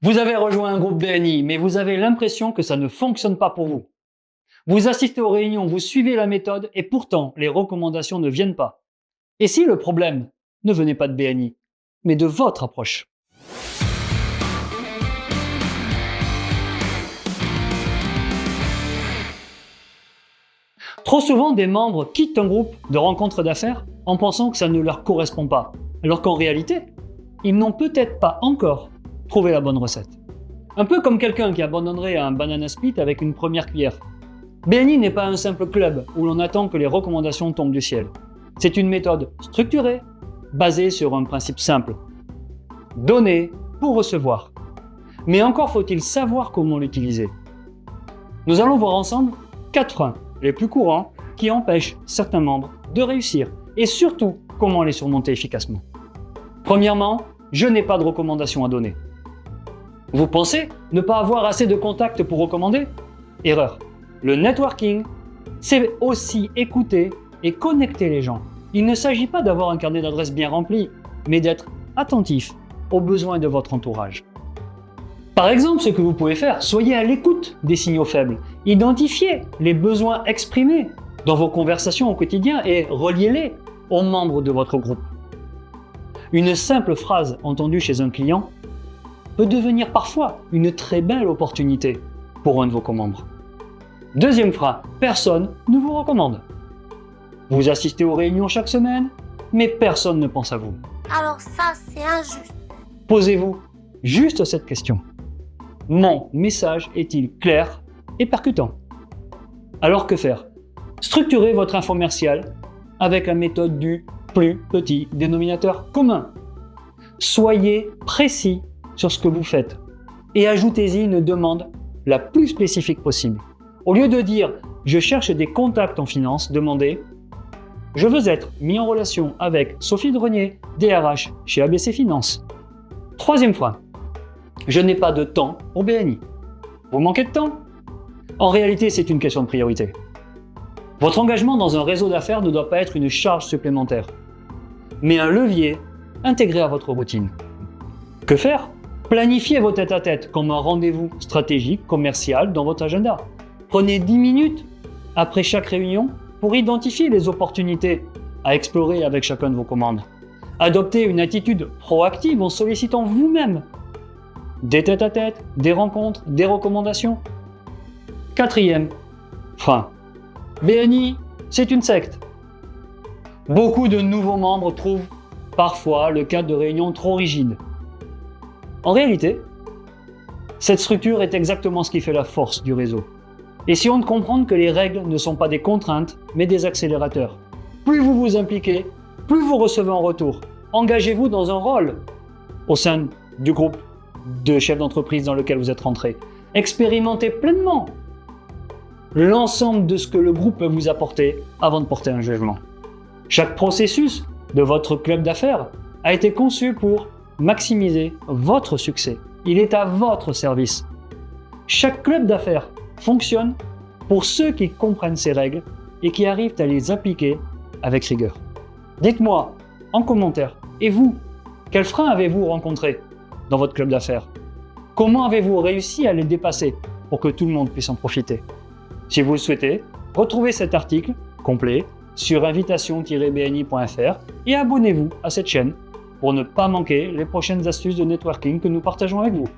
Vous avez rejoint un groupe BNI, mais vous avez l'impression que ça ne fonctionne pas pour vous. Vous assistez aux réunions, vous suivez la méthode et pourtant les recommandations ne viennent pas. Et si le problème ne venait pas de BNI, mais de votre approche? Trop souvent, des membres quittent un groupe de rencontres d'affaires en pensant que ça ne leur correspond pas, alors qu'en réalité, ils n'ont peut-être pas encore trouvé la bonne recette. Un peu comme quelqu'un qui abandonnerait un banana split avec une première cuillère. BNI n'est pas un simple club où l'on attend que les recommandations tombent du ciel. C'est une méthode structurée, basée sur un principe simple. Donner pour recevoir. Mais encore faut-il savoir comment l'utiliser. Nous allons voir ensemble 4 freins les plus courants qui empêchent certains membres de réussir et surtout comment les surmonter efficacement. Premièrement, je n'ai pas de recommandations à donner. Vous pensez ne pas avoir assez de contacts pour recommander? Erreur. Le networking, c'est aussi écouter et connecter les gens. Il ne s'agit pas d'avoir un carnet d'adresses bien rempli, mais d'être attentif aux besoins de votre entourage. Par exemple, ce que vous pouvez faire, soyez à l'écoute des signaux faibles. Identifiez les besoins exprimés dans vos conversations au quotidien et reliez-les aux membres de votre groupe. Une simple phrase entendue chez un client peut devenir parfois une très belle opportunité pour un de vos membres. Deuxième frein, personne ne vous recommande. Vous assistez aux réunions chaque semaine, mais personne ne pense à vous. Alors ça, c'est injuste. Posez-vous juste cette question. Mon message est-il clair et percutant? Alors que faire? Structurez votre infomercial avec la méthode du plus petit dénominateur commun. Soyez précis sur ce que vous faites et ajoutez-y une demande la plus spécifique possible. Au lieu de dire « je cherche des contacts en finance », demandez « je veux être mis en relation avec Sophie Drenier, DRH chez ABC Finance ». Troisième frein. Je n'ai pas de temps pour BNI. Vous manquez de temps? En réalité, c'est une question de priorité. Votre engagement dans un réseau d'affaires ne doit pas être une charge supplémentaire, mais un levier intégré à votre routine. Que faire? Planifiez vos tête-à-tête comme un rendez-vous stratégique, commercial dans votre agenda. Prenez 10 minutes après chaque réunion pour identifier les opportunités à explorer avec chacun de vos commandes. Adoptez une attitude proactive en sollicitant vous-même des tête-à-tête, des rencontres, des recommandations. Quatrième frein. BNI, c'est une secte. Beaucoup de nouveaux membres trouvent parfois le cadre de réunion trop rigide. En réalité, cette structure est exactement ce qui fait la force du réseau. Essayons de comprendre que les règles ne sont pas des contraintes, mais des accélérateurs. Plus vous vous impliquez, plus vous recevez en retour. Engagez-vous dans un rôle au sein du groupe de chefs d'entreprise dans lequel vous êtes rentré. Expérimentez pleinement l'ensemble de ce que le groupe peut vous apporter avant de porter un jugement. Chaque processus de votre club d'affaires a été conçu pour maximiser votre succès. Il est à votre service. Chaque club d'affaires fonctionne pour ceux qui comprennent ces règles et qui arrivent à les appliquer avec rigueur. Dites-moi en commentaire, et vous, quels freins avez-vous rencontrés dans votre club d'affaires? Comment avez-vous réussi à les dépasser pour que tout le monde puisse en profiter? Si vous le souhaitez, retrouvez cet article complet sur invitation-bni.fr et abonnez-vous à cette chaîne pour ne pas manquer les prochaines astuces de networking que nous partageons avec vous.